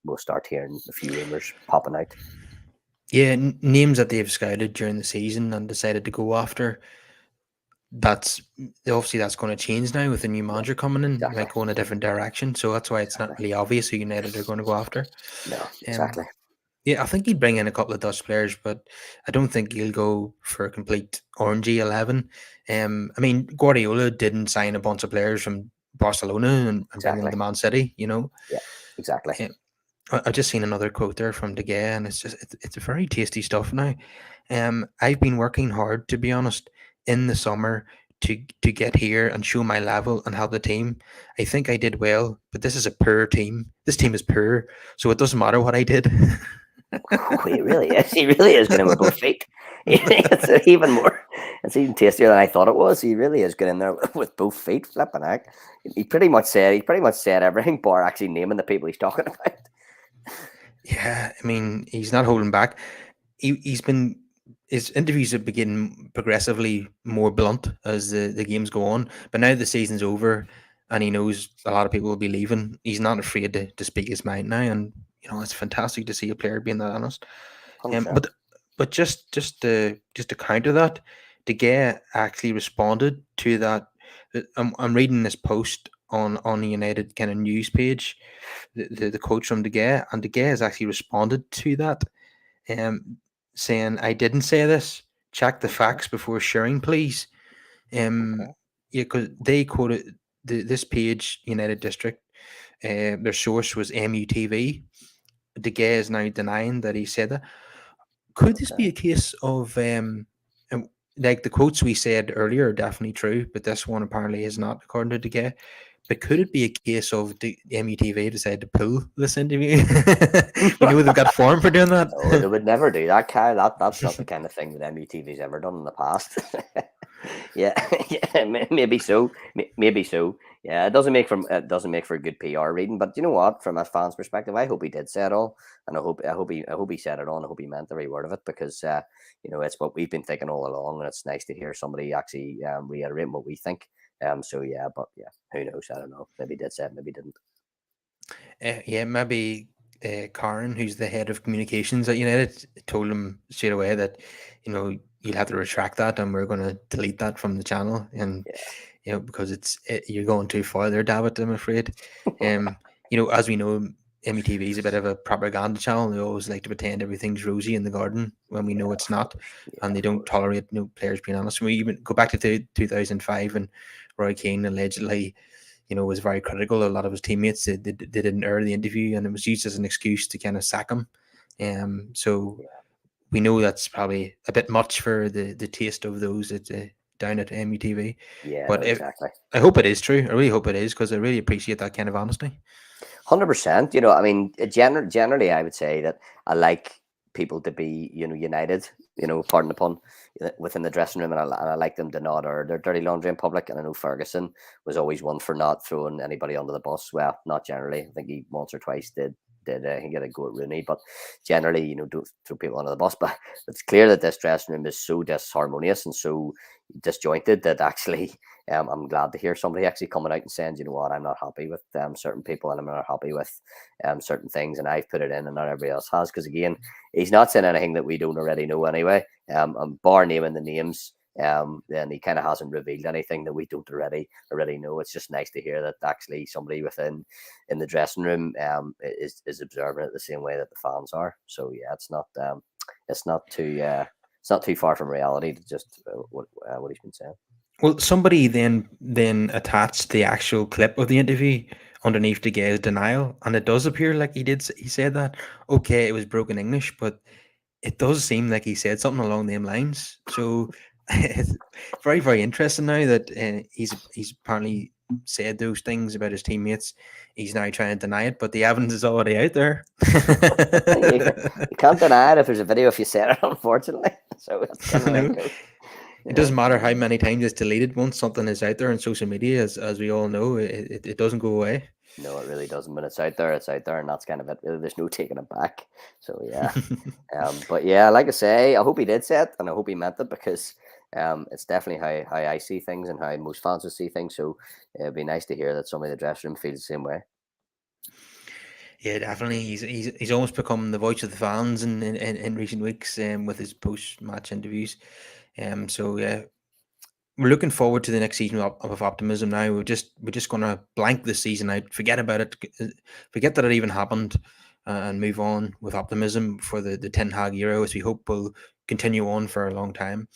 we'll start hearing a few rumors popping out. Yeah, names that they've scouted during the season and decided to go after. That's obviously that's going to change now with the new Yeah, manager coming in. He exactly, might go in a different direction, so that's why it's not exactly. really obvious who United are going to go after. No, Um, exactly. yeah, I think he'd bring in a couple of Dutch players, but I don't think he'll go for a complete orangey 11. I mean, Guardiola didn't sign a bunch of players from Barcelona and bring them Exactly. to Man City. Yeah, exactly. Um, I just seen another quote there from De Gea, and it's very tasty stuff now. I've been working hard, to be honest, in the summer to get here and show my level and help the team. I think I did well, but this is a poor team. This team is poor, so it doesn't matter what I did. He really is. He really is good in with both feet. It's even more. It's even tastier than I thought it was. He really is good in there with both feet. Flipping heck. He pretty much said everything, bar actually naming the people he's talking about. Yeah, I mean, he's not holding back. He's been his interviews have been progressively more blunt as the games go on. But now the season's over and he knows a lot of people will be leaving, he's not afraid to speak his mind now. And it's fantastic to see a player being that honest. Hundred percent. But just to counter that, De Gea actually responded to that. I'm reading this post on the United kind of news page, the quote from De Gea, and De Gea has actually responded to that, um, saying, "I didn't say this. Check the Okay. facts before sharing, please." Um, Okay. yeah, because they quoted this page, United District. Their source was MUTV. De Gea is now denying that he said that. Could this be Okay. a case of like the quotes we said earlier are definitely true, but this one apparently is not, according to De Gea. But could it be a case of the MUTV decided to pull this interview? They've got form for doing that. Oh, they would never do that, Kyle. That's not the kind of thing that MUTV's ever done in the past. Yeah, yeah, maybe so. Maybe so. Yeah, it doesn't make for a good PR reading. But you know what? From a fan's perspective, I hope he did say it all, and I hope he said it all, and I hope he meant every word of it, because it's what we've been thinking all along, and it's nice to hear somebody actually reiterate what we think. So yeah, but yeah, who knows? I don't know. Maybe he did say it, maybe he didn't. Yeah, maybe Karen, who's the head of communications at United, told him straight away that you'll have to retract that, and we're going to delete that from the channel, and Yeah. because you're going too far there, David. I'm afraid. Um, as we know, METV is a bit of a propaganda channel. They always like to pretend everything's rosy in the garden when we know Yeah, it's of not, course. Yeah, and they of don't course. tolerate players being honest. We even go back to 2005, and Roy Keane allegedly was very critical. A lot of his teammates they didn't air the interview, and it was used as an excuse to kind of sack him. So Yeah. we know that's probably a bit much for the taste of those down at METV. Yeah, no, But exactly. I hope it is true. I really hope it is, because I really appreciate that kind of honesty. 100%. I mean, generally, I would say that I like people to be, united, pardon the pun, within the dressing room, and I like them to not air their dirty laundry in public. And I know Ferguson was always one for not throwing anybody under the bus. Well, not generally. I think he once or twice did he get a go at Rooney, but generally, don't throw people under the bus. But it's clear that this dressing room is so disharmonious and so disjointed that actually, I'm glad to hear somebody actually coming out and saying, you know what, I'm not happy with certain people, and I'm not happy with certain things, and I've put it in, and not everybody else has. Because again, he's not saying anything that we don't already know anyway. Bar naming the names, then he kind of hasn't revealed anything that we don't already know. It's just nice to hear that actually somebody within in the dressing room is observing it the same way that the fans are. So yeah, it's not too far from reality to just what he's been saying. Well, somebody then attached the actual clip of the interview underneath the guy's denial, and it does appear like he said that. Okay, it was broken English, but it does seem like he said something along them lines. So it's very, very interesting now that he's apparently said those things about his teammates. He's now trying to deny it, but the evidence is already out there. You can't deny it if there's a video if you said it, unfortunately. So that's kind of No. like it goes. It doesn't matter how many times it's deleted. Once something is out there on social media, as we all know, it doesn't go away. No, it really doesn't. When it's out there, and that's kind of it. Really, there's no taking it back. So yeah, but yeah, like I say, I hope he did say it, and I hope he meant it, because it's definitely how I see things and how most fans will see things. So it'd be nice to hear that somebody in the dressing room feels the same way. Yeah, definitely. He's almost become the voice of the fans in recent weeks, with his post match interviews. So yeah, we're looking forward to the next season of optimism. Now we're just gonna blank this season out, forget about it, forget that it even happened, and move on with optimism for the Ten Hag era, as we hope will continue on for a long time.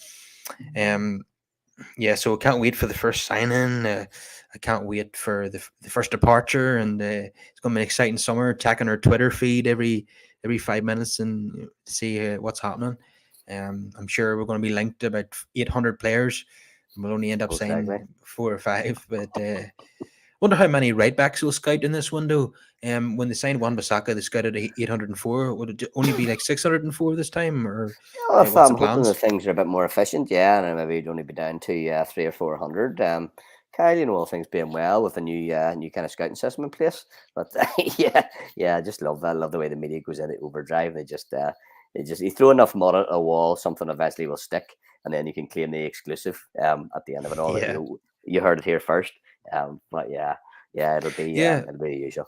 Yeah, so I can't wait for the first signing. I can't wait for the first departure, and it's going to be an exciting summer. Checking our Twitter feed every 5 minutes and see what's happening. I'm sure we're going to be linked to about 800 players. We'll only end up Most signing likely. 4 or 5, but wonder how many right backs will scout in this window. When they signed Wan-Bissaka, they scouted 804. Would it only be like 604 this time, or Well, if what's the I'm hoping that plans? things are a bit more efficient, yeah, and maybe it'd only be down to 300 or 400. Kyle, all things being well with a new kind of scouting system in place. But yeah, I just love that. I love the way the media goes into overdrive. You throw enough mud at a wall, something eventually will stick, and then you can claim the exclusive at the end of it all. That, Yeah, you heard it here first. But yeah, yeah. it'll be the usual.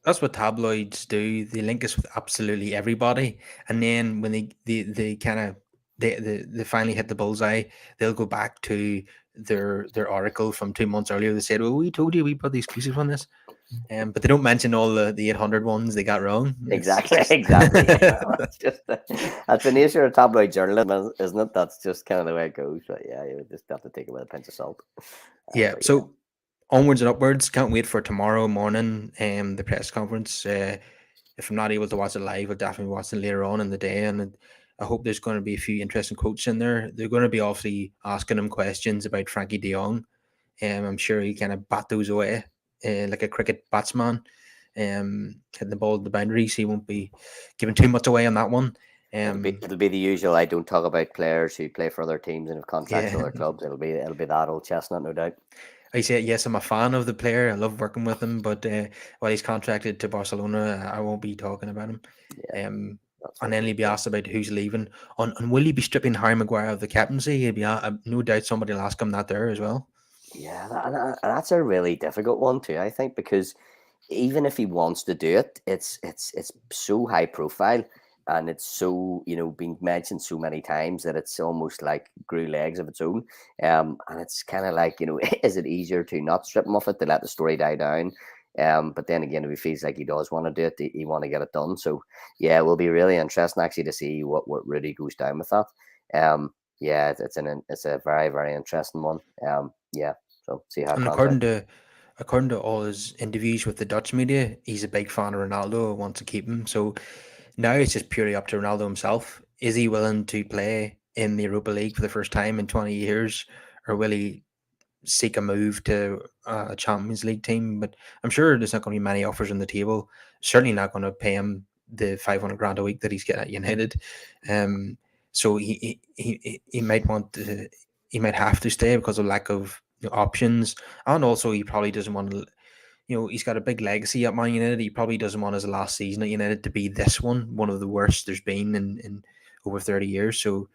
That's what tabloids do. They link us with absolutely everybody, and then when they kind of they finally hit the bullseye, they'll go back to their article from 2 months earlier. They said, "Well, we told you we put the exclusive on this," but they don't mention all the 800 ones they got wrong. It's Exactly, just exactly. Yeah, that's the nature of tabloid journalism, isn't it? That's just kind of the way it goes. But yeah, you just have to take it with a pinch of salt. yeah. But yeah, So onwards and upwards. Can't wait for tomorrow morning. The press conference. If I'm not able to watch it live, I'll definitely watch it later on in the day. And I hope there's going to be a few interesting quotes in there. They're going to be obviously asking him questions about Frankie de Jong. I'm sure he kind of bat those away like a cricket batsman, hitting the ball at the boundaries. He won't be giving too much away on that one. it'll be the usual. I don't talk about players who play for other teams and have contracts with Yeah, other clubs. It'll be that old chestnut, no doubt. I say yes. I'm a fan of the player. I love working with him, but while he's contracted to Barcelona, I won't be talking about him. Yeah, that's And what then we he'll be do. asked about who's leaving. And will he be stripping Harry Maguire of the captaincy? He'll be no doubt somebody will ask him that there as well. Yeah, that's a really difficult one too. I think, because even if he wants to do it, it's so high profile, and it's so, been mentioned so many times that it's almost like grew legs of its own. And it's kind of like, is it easier to not strip him of it, to let the story die down? But then again, if he feels like he does want to do it, he want to get it done. So yeah, it will be really interesting actually to see what really goes down with that. Yeah, it's a very, very interesting one. Yeah, so see how it And pans out. according to all his interviews with the Dutch media, he's a big fan of Ronaldo, wants to keep him. So now it's just purely up to Ronaldo himself. Is he willing to play in the Europa League for the first time in 20 years, or will he seek a move to a Champions League team? But I'm sure there's not going to be many offers on the table. Certainly not going to pay him the 500 grand a week that he's getting at United. So he might want to, he might have to stay because of lack of options, and also he probably doesn't want to. He's got a big legacy at Man United. He probably doesn't want his last season at United to be this one of the worst there's been in over 30 years. So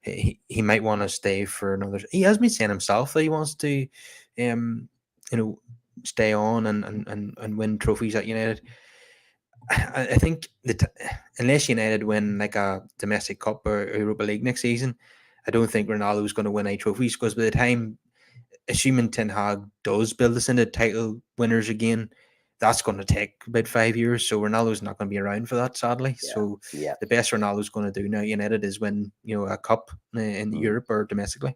he might want to stay for another. He has been saying himself that he wants to, um, you know, stay on and win trophies at United. I think that unless United win like a domestic cup or Europa League next season, I don't think Ronaldo's going to win any trophies, because by the time, assuming Ten Hag does build us into title winners again, that's going to take about 5 years. So Ronaldo's not going to be around for that, sadly. Yeah, So yeah. the best Ronaldo's going to do now at United is win, a cup in Mm. Europe or domestically.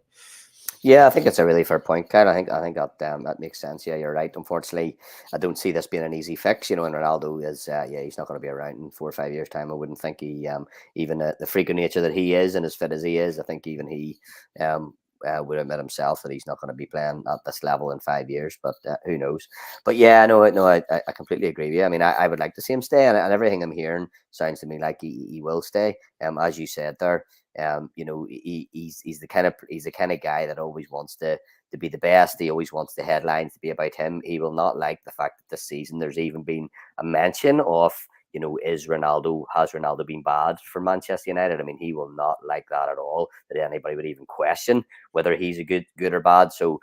Yeah, I think it's a really fair point, Kyle. I think that that makes sense. Yeah, you're right. Unfortunately, I don't see this being an easy fix. And Ronaldo is, yeah, he's not going to be around in 4 or 5 years' time. I wouldn't think he, even the freak of nature that he is and as fit as he is, I think even he would admit himself that he's not going to be playing at this level in 5 years. But who knows? But yeah, no, I completely agree with you. I mean, I would like to see him stay, and everything I'm hearing sounds to me like he will stay. As you said there. He's the kind of guy that always wants to be the best. He always wants the headlines to be about him. He will not like the fact that this season there's even been a mention of, has Ronaldo been bad for Manchester United? I mean, he will not like that at all, that anybody would even question whether he's a good or bad. So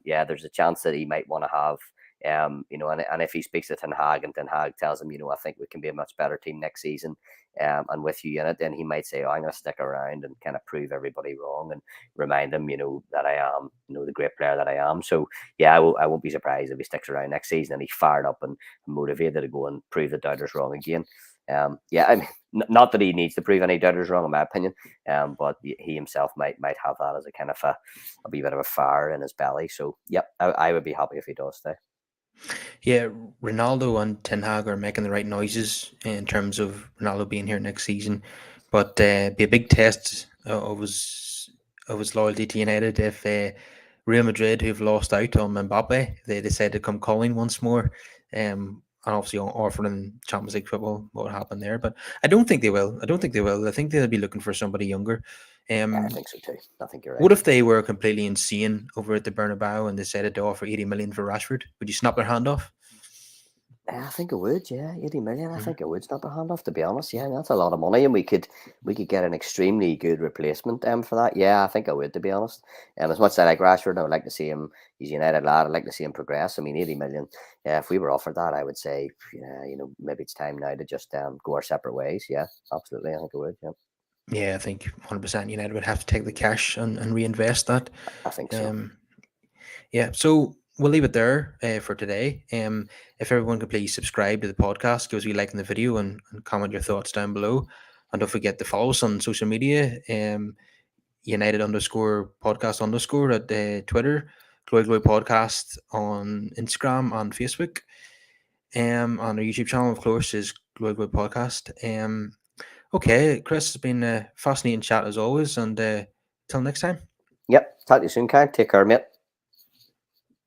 yeah, there's a chance that he might want to have and if he speaks to Ten Hag and Ten Hag tells him, I think we can be a much better team next season, and with you in it, then he might say, "Oh, I'm going to stick around and kind of prove everybody wrong and remind them, that I am, the great player that I am." So yeah, I won't be surprised if he sticks around next season and he's fired up and motivated to go and prove the doubters wrong again. Yeah, I mean, not that he needs to prove any doubters wrong, in my opinion, but he himself might have that as a kind of a wee bit of a fire in his belly. So yep, I would be happy if he does stay. Yeah, Ronaldo and Ten Hag are making the right noises in terms of Ronaldo being here next season, but be a big test of his loyalty to United if Real Madrid, who've lost out on Mbappe, they decide to come calling once more, and obviously offering Champions League football. What would happen there? But I don't think they will. I don't think they will. I think they'll be looking for somebody younger. Yeah, I think so too. I think you're right. What if they were completely insane over at the Bernabeu and decided to offer 80 million for Rashford? Would you snap their hand off? I think it would, yeah, 80 million. I Mhm. think it would snap a hand off. To be honest, yeah, that's a lot of money, and we could get an extremely good replacement for that. Yeah, I think I would, to be honest. As much as I like Rashford, I would like to see him. He's a United lad. I'd like to see him progress. I mean, 80 million. Yeah, if we were offered that, I would say, yeah, maybe it's time now to just go our separate ways. Yeah, absolutely. I think it would. Yeah, Yeah, I think 100% United would have to take the cash and reinvest that. I think so. Um, yeah, so we'll leave it there for today. If everyone could please subscribe to the podcast, give us a like in the video, and comment your thoughts down below. And don't forget to follow us on social media, United underscore podcast underscore at Twitter, Glory Podcast on Instagram and Facebook. On our YouTube channel, of course, is Glory Podcast. Okay, Chris, it's been a fascinating chat as always, and till next time. Yep. Talk to you soon, Kyle. Take care, mate.